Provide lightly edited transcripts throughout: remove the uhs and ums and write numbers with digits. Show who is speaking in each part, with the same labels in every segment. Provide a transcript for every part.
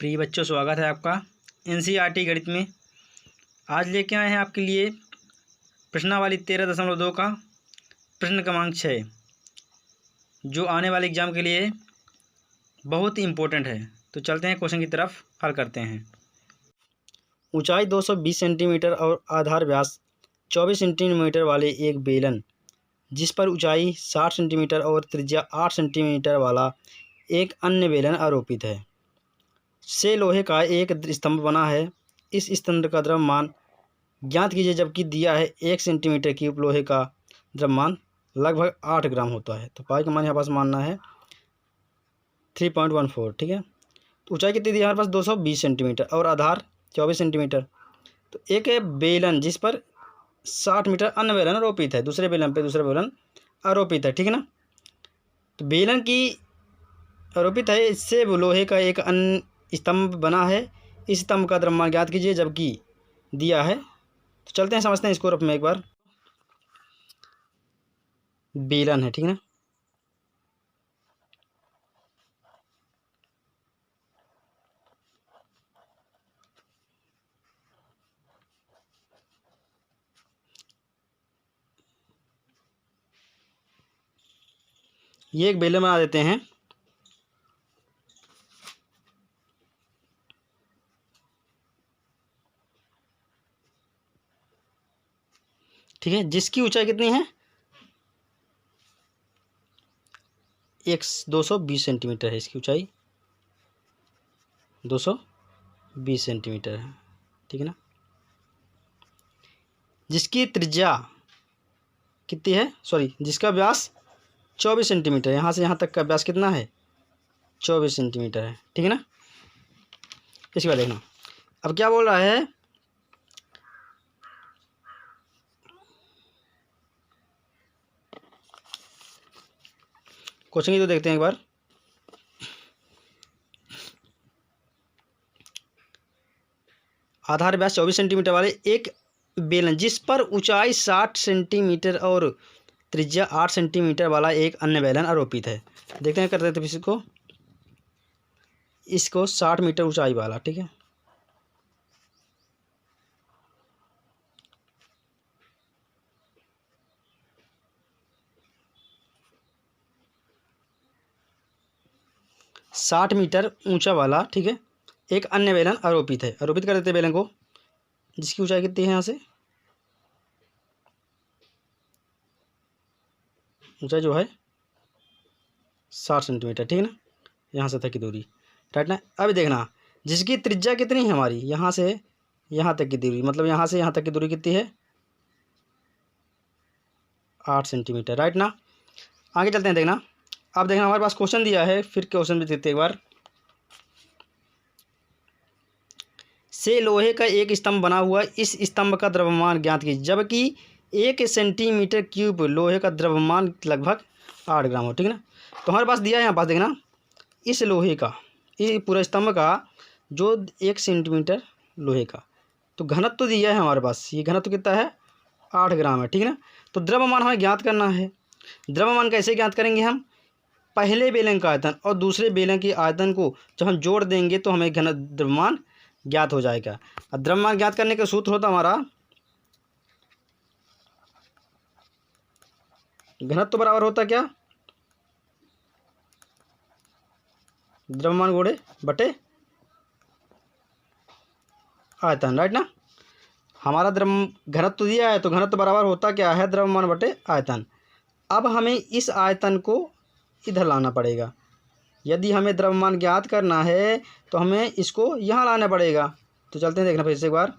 Speaker 1: प्रिय बच्चों, स्वागत है आपका एनसीईआरटी गणित में। आज लेके आए हैं आपके लिए प्रश्नावली 13.2 का प्रश्न क्रमांक 6, जो आने वाले एग्जाम के लिए बहुत ही इम्पोर्टेंट है। तो चलते हैं क्वेश्चन की तरफ, हल करते हैं। ऊंचाई 220 सेंटीमीटर और आधार व्यास 24 सेंटीमीटर वाले एक बेलन, जिस पर ऊंचाई 60 सेंटीमीटर और त्रिज्या 8 सेंटीमीटर वाला एक अन्य बेलन आरोपित है, से लोहे का एक स्तंभ बना है। इस स्तंभ का द्रव्यमान ज्ञात कीजिए, जबकि दिया है 1 सेंटीमीटर क्यूब लोहे का द्रव्यमान लगभग 8 ग्राम होता है। तो पाई का मान यहाँ पास मानना है 3.14। ठीक है, तो ऊंचाई कितनी दी है हमारे पास 220 सेंटीमीटर और आधार 24 सेंटीमीटर। तो एक है बेलन जिस पर 60 मीटर अन्य बेलन आरोपित है, दूसरे बेलन पे दूसरा बेलन आरोपित है। ठीक है ना, तो बेलन की आरोपित है, इससे लोहे का एक अन्य स्तंभ बना है। इस स्तंभ का द्रव्यमान ज्ञात कीजिए, जबकि दिया है। तो चलते हैं, समझते हैं इसको रूप में एक बार। बेलन है, ठीक है ना, ये एक बेलन बना देते हैं। ठीक है, जिसकी ऊंचाई कितनी है 220 सेंटीमीटर है। इसकी ऊंचाई 220 सेंटीमीटर है। ठीक है ना, जिसकी त्रिज्या कितनी है, जिसका व्यास 24 सेंटीमीटर है। यहाँ से यहाँ तक का व्यास कितना है 24 सेंटीमीटर है। ठीक है ना, इसके बाद देखना अब क्या बोल रहा है। क्वेश्चन की तो देखते हैं एक बार। आधार व्यास 24 सेंटीमीटर वाले एक बेलन, जिस पर ऊंचाई 60 सेंटीमीटर और त्रिज्या 8 सेंटीमीटर वाला एक अन्य बेलन आरोपित है। देखते हैं, करते थे इसको 60 मीटर ऊंचाई वाला। ठीक है, साठ मीटर ऊंचा वाला, ठीक है, एक अन्य बेलन आरोपित है। आरोपित कर देते बेलन को, जिसकी ऊंचाई कितनी है, यहाँ से ऊंचाई जो है 60 सेंटीमीटर। ठीक है ना, यहाँ से तक की दूरी, राइट ना। अब देखना जिसकी त्रिज्या कितनी है हमारी, यहाँ से यहाँ तक की दूरी, मतलब यहाँ से यहाँ तक की दूरी कितनी है 8 सेंटीमीटर, राइट ना। आगे चलते हैं, देखना अब देखना हमारे पास क्वेश्चन दिया है, फिर क्वेश्चन भी देखते एक बार। से लोहे का एक स्तंभ बना हुआ, इस स्तंभ का द्रव्यमान ज्ञात कीजिए, जबकि 1 सेंटीमीटर क्यूब लोहे का द्रव्यमान लगभग 8 ग्राम हो। ठीक है ना, तो हमारे पास दिया है, यहाँ पास देखना इस लोहे का, ये पूरा स्तंभ का जो 1 सेंटीमीटर लोहे का, तो घनत्व तो दिया है हमारे पास। ये घनत्व कितना है 8 ग्राम है। ठीक है ना, तो द्रव्यमान हमें ज्ञात करना है। द्रव्यमान कैसे ज्ञात करेंगे हम, पहले बेलन का आयतन और दूसरे बेलन के आयतन को जब हम जोड़ देंगे तो हमें घन द्रव्यमान ज्ञात हो जाएगा। अब द्रव्यमान ज्ञात करने का सूत्र होता हमारा घनत्व बराबर होता क्या, द्रव्यमान गुणे बटे आयतन, राइट ना। हमारा घनत्व दिया है, तो घनत्व बराबर होता क्या है द्रव्यमान बटे आयतन। अब हमें इस आयतन को इधर लाना पड़ेगा। यदि हमें द्रव्यमान ज्ञात करना है तो हमें इसको यहाँ लाना पड़ेगा। तो चलते हैं, देखना फिर से एक बार।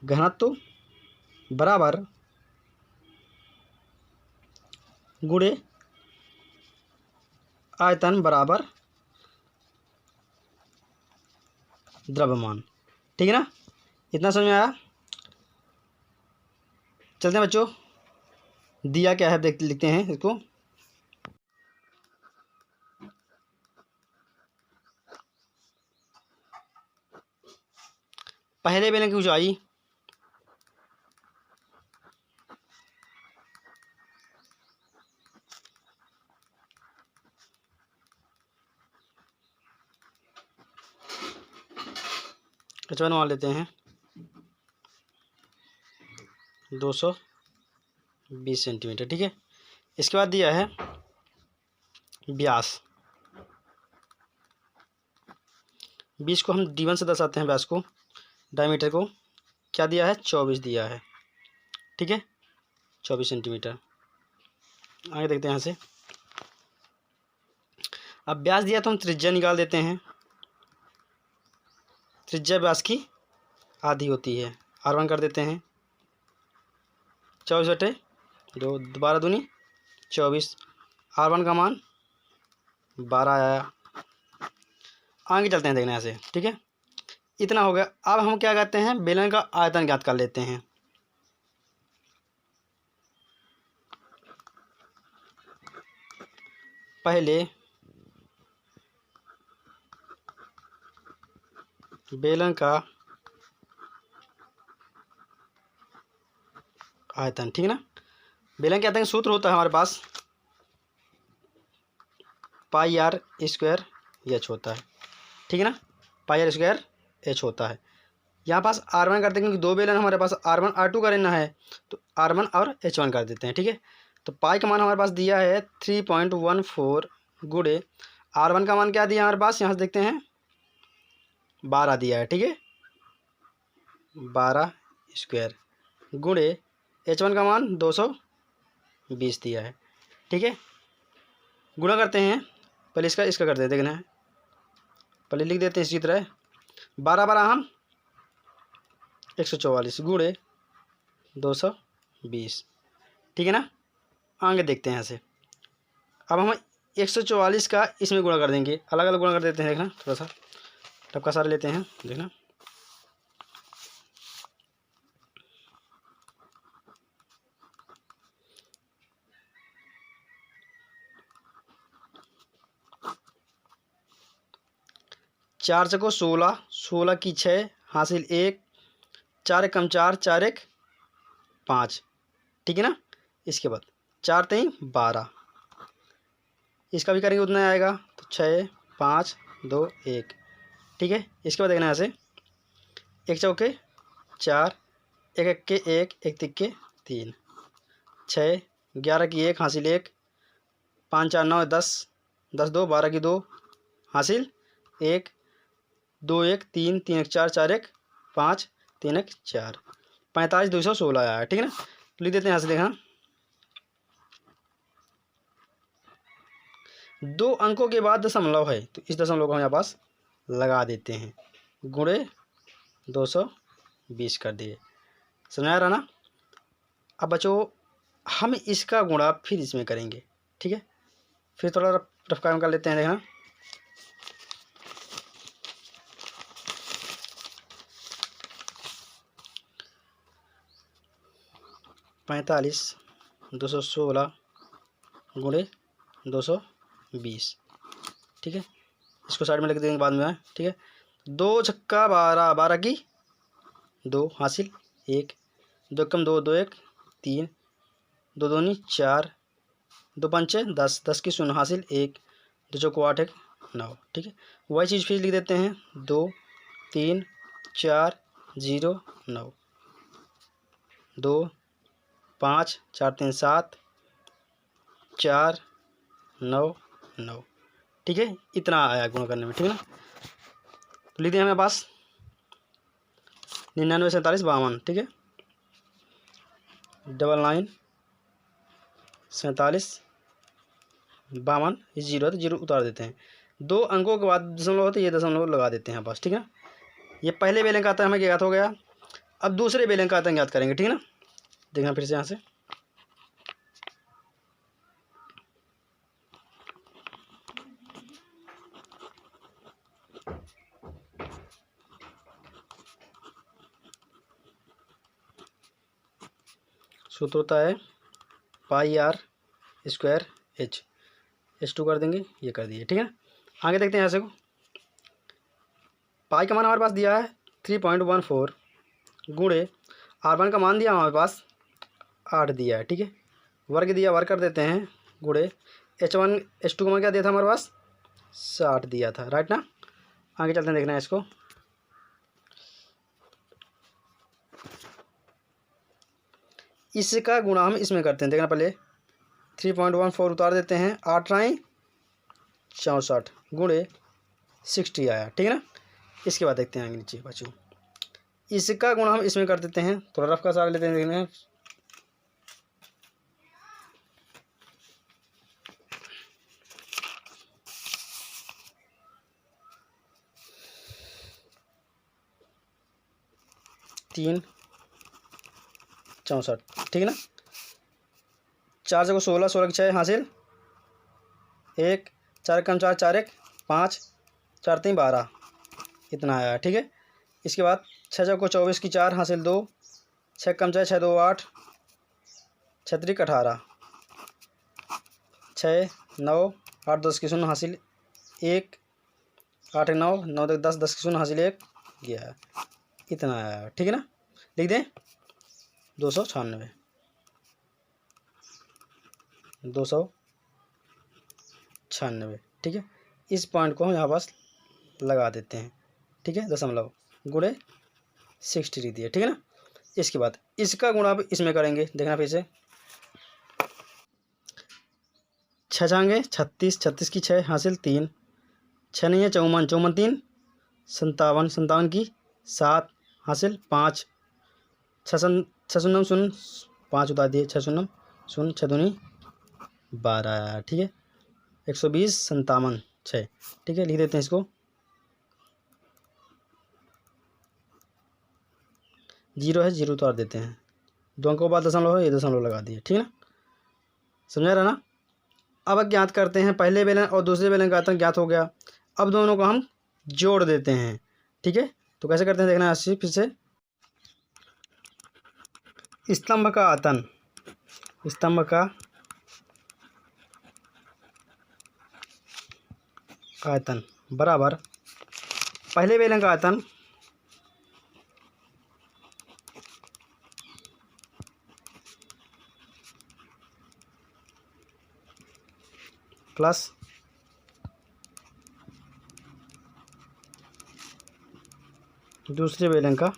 Speaker 1: घनत्व बराबर गुणे आयतन बराबर द्रव्यमान। ठीक है ना, इतना समझ में आया। चलते हैं बच्चों, दिया क्या है देख लिखते हैं इसको। पहले बेलन की ऊंचाई H1 मान लेते हैं 220 सेंटीमीटर। ठीक है, इसके बाद दिया है व्यास। 20 को हम D1 से दर्शाते हैं, व्यास को, डायमीटर को। क्या दिया है? 24 दिया है। ठीक है, 24 सेंटीमीटर। आगे देखते हैं यहाँ से। अब व्यास दिया तो हम त्रिज्या निकाल देते हैं। त्रिज्या व्यास की आधी होती है। R1 कर देते हैं 24/2, 12 दूनी 24। R1 का मान 12 आया। आगे चलते हैं देखने से। ठीक है, इतना हो गया। अब हम क्या करते हैं? बेलन का आयतन ज्ञात कर लेते हैं। पहले बेलन का आयतन, ठीक है ना। बेलन के आयतन का सूत्र होता है हमारे पास πr² h होता है। ठीक है ना, πr² h होता है। यहाँ पास R1 करते हैं, क्योंकि दो बेलन हमारे पास R1 R2 का लेना है, तो R1 और H1 कर देते हैं। ठीक है, तो पाई का मान हमारे पास दिया है 3.14 गुणे R1 का मान क्या दिया हमारे पास? यहाँ से देखते हैं 12 दिया है। ठीक है, 12² गुणे H1 का मान 220 दिया है। ठीक है, गुणा करते हैं। पहले इसका करते हैं, देखना है। पहले लिख देते हैं इसी तरह 12 हम 144 गुणे 220। ठीक है ना। आगे देखते हैं यहाँ से। अब हम 144 का इसमें गुणा कर देंगे, अलग अलग गुणा कर देते हैं। देखना, थोड़ा सा टपका सारे लेते हैं, देखना। चार चको 16, 16 की 6 हासिल 1, 4 कम 4, 4 1 5। ठीक है ना। इसके बाद 4 3 12, इसका भी करेंगे उतना आएगा, तो 6 5 2 1। ठीक है, इसके बाद देखना यहाँ से। 1 चौके 4, 1 एक्के 1, 1 तिक्के 3, 6 11 की 1 हासिल 1, 5 4 9 10, 10 2 12 की 2 हासिल 1, 2 1 3, 3 1 4, 4 1 5, 3 1 4, 45 216 आया है। ठीक है ना, लिख देते हैं यहाँ से। देखना, 2 अंकों के बाद दशमलव है, तो इस दशमलव को हम यहाँ पास लगा देते हैं, गुणे 220 कर दिए। समझ आ रहा ना। अब बच्चों हम इसका गुणा फिर इसमें करेंगे। ठीक है, फिर थोड़ा रफ काम कर लेते हैं। देखना, पैंतालीस 216 गुणे 220। ठीक है, इसको साइड में लिख देंगे बाद में। ठीक है, 2 छक्का 12, 12 की 2 हासिल 1, 2 कम 2 2 1 3, 2 दूनी 4, 2 पंचे 10, 10 की 0 हासिल 1, 2 चौको 8 1 9। ठीक है, वही चीज़ फिर लिख देते हैं 2 3 4 0 9, 2 5 4 3 7 4 9 9। ठीक है, इतना आया गुणा करने में। ठीक है ना, तो लिख दिया हमें पास 99 47 52। ठीक है, 99 47 52, ये 0 है तो 0 उतार देते हैं। 2 अंकों के बाद दशमलव होते, ये दशमलव लगा देते हैं पास। ठीक है, ये पहले बेलन का आता है, हमें ज्ञात हो गया। अब दूसरे बेलन का आता है ज्ञात करेंगे। ठीक है ना, देखना फिर से यहाँ से। सूत्र होता है πr² h2 कर देंगे, ये कर दिए। ठीक है, आगे देखते हैं यहाँ से। पाई का मान हमारे पास दिया है 3.14 गुणे R1 का मान दिया हमारे पास 8 दिया है। ठीक है, वर्ग दिया, वर्ग कर देते हैं, गुणे H1 H2 का मान क्या दिया था हमारे पास? 60 दिया था, राइट ना। आगे चलते हैं, देखना है इसको। इसका गुणा हम इसमें करते हैं। देखना पहले 3.14 उतार देते हैं, 8 राएँ 64 गुणे 60 आया, ठीक है ना। इसके बाद देखते हैं आगे नीचे बच्चों, इसका गुणा हम इसमें कर देते हैं। थोड़ा रफ का सहारा लेते हैं, देखना है 3 64, ठीक है ना। 4 से 16, 16 की 6 हासिल 1, 4 कम 4, 4 1 5, 4 3 12, इतना आया, ठीक है। इसके बाद 6 को 24 की 4 हासिल 2, 6 कम 6, 6 2 8, 6 3 18, 6 9 8 10 की 0 हासिल 1, 8 9 9 10 10 की 0 हासिल 1, गया, इतना आया, ठीक है ना। लिख दें 296, 296, ठीक है। इस पॉइंट को हम यहाँ पास लगा देते हैं, ठीक है। दशमलव गुणे 60 लिख दिया, ठीक है ना। इसके बाद इसका गुणा अब इसमें करेंगे। देखना फिर से 6 जाएंगे 36, 36 की 6 हासिल 3, 6 नहीं है 54, 54 3 57, 57 की 7 हासिल 5, 6 शून्य 0 5 उतार दिए, 6 शून्य 0 6 दूनी 12, ठीक है। 120 57 6, ठीक है। लिख देते हैं इसको, 0 है 0 उतार देते हैं, 2 अंकों के बाद दशमलव है, ये दशमलव लगा दिए, ठीक है ना। समझा रहा ना। अब ज्ञात करते हैं, पहले बेलन और दूसरे बेलन का आयतन ज्ञात हो गया। अब दोनों को हम जोड़ देते हैं, ठीक है। तो कैसे करते हैं देखना है फिर से। स्तंभ का आयतन, स्तंभ का आयतन बराबर पहले बेलन का आयतन प्लस दूसरे बेलन का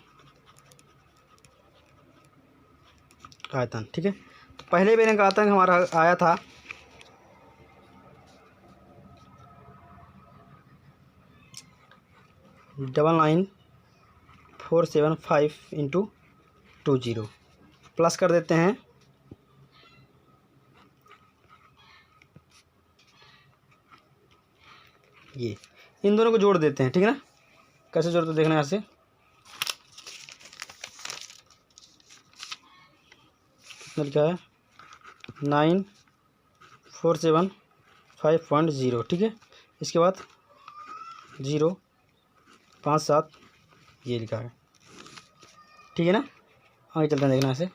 Speaker 1: आयतन, ठीक है। तो पहले बेलन का आयतन हमारा आया था 99475 इंटू 20, प्लस कर देते हैं ये, इन दोनों को जोड़ देते हैं, ठीक है ना। कैसे जोड़ते देखना यहाँ से, कितना लिखा है 9475.0, ठीक है। इसके बाद 0 5 7 ये लिखा है, ठीक है ना। आगे चलते हैं देखना ऐसे,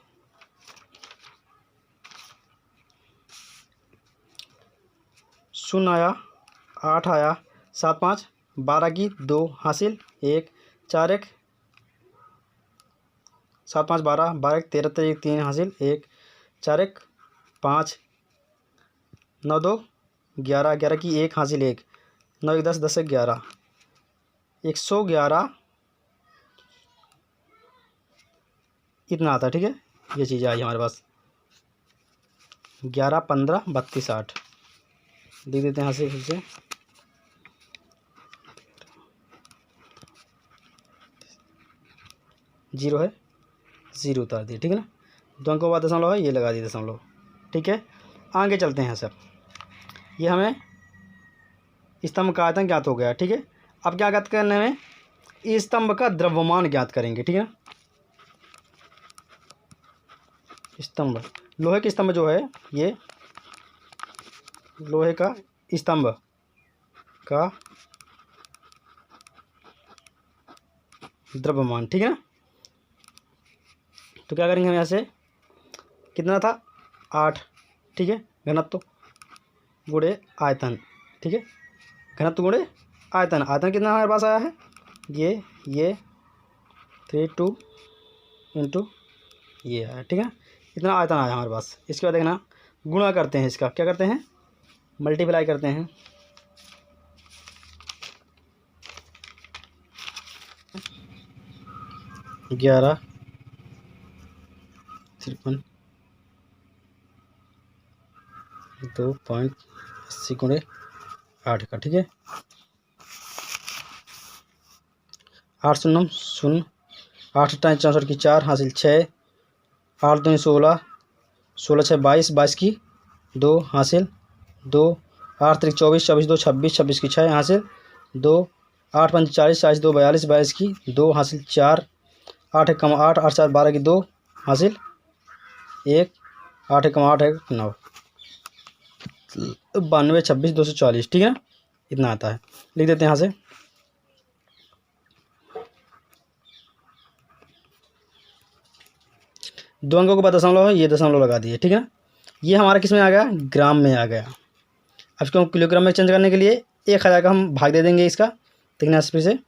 Speaker 1: शून्य आया 8 आया 7 5 12 की 2 हासिल 1, 4 1 7 5 12 12 1 13 13 3 हासिल 1, 4 1 5 9 2 11 11 की 1 हासिल 1, 9 1 10 10 1 11, 111 इतना आता है, ठीक है। ये चीज़ आई हमारे पास 11 15 32 8, देख देते हैं यहाँ से फिर से 0 है 0 उतार दिए, ठीक है ना। 2 अंकों के बाद दशमलव है, ये लगा दिए दशमलव, ठीक है। आगे चलते हैं सर, ये हमें स्तंभ का आयतन ज्ञात हो गया, ठीक है। अब क्या ज्ञात करने में, इस स्तंभ का द्रव्यमान ज्ञात करेंगे, ठीक है। स्तंभ, लोहे के स्तंभ जो है, ये लोहे का स्तंभ का द्रव्यमान, ठीक है ना। तो क्या करेंगे हम यहाँ से, कितना था 8, ठीक है। घनत्व गुणे आयतन, ठीक है। घनत्व गुणे आयतन, आयतन कितना हमारे पास आया है, ये 32 इंटू ये आया, ठीक है। इतना आयतन आया हमारे पास। इसके बाद देखना गुणा करते हैं, इसका क्या करते हैं, मल्टीप्लाई करते हैं, 11 53 2.80 गुणे 8 का, ठीक है। 8 शून्य शून्य, 8 टाइम 64 की 4 हासिल 6, 8 दूनी 16, 16 6 22, 22 की 2 हासिल 2, 8 3 24, 24 2 26, 26 की 6 हासिल 2, 8 5 40, 40 2 42, 42 की 2 हासिल 4, 8 1 8, 8 4 12 की 2 हासिल 1, 8 1 8 1 9, 92 26 240, ठीक है ना, इतना आता है। लिख देते हैं यहाँ से। दो अंकों के बाद दशमलव है, ये दशमलव लगा दिए, ठीक है ना। ये हमारा किस में आ गया, ग्राम में आ गया। अब इसको किलोग्राम में चेंज करने के लिए 1000 का हम भाग दे देंगे इसका, देखना 80 से।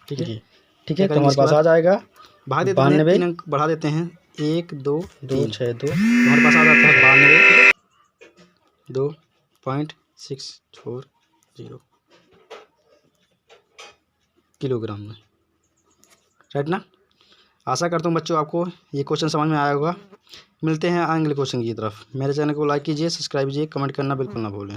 Speaker 1: ठीक है, ठीक है, तो हमारे पास आ जाएगा
Speaker 2: भाग देते हैं,
Speaker 1: 92,
Speaker 2: 3 अंक बढ़ा देते हैं, 1 2
Speaker 1: 2 6 2,
Speaker 2: हमारे पास आ जाता है 92 2.640 किलोग्राम में, राइट ना। आशा करता हूँ बच्चों आपको ये क्वेश्चन समझ में आया होगा। मिलते हैं अगले क्वेश्चन की तरफ। मेरे चैनल को लाइक कीजिए, सब्सक्राइब कीजिए, कमेंट करना बिल्कुल ना भूलें।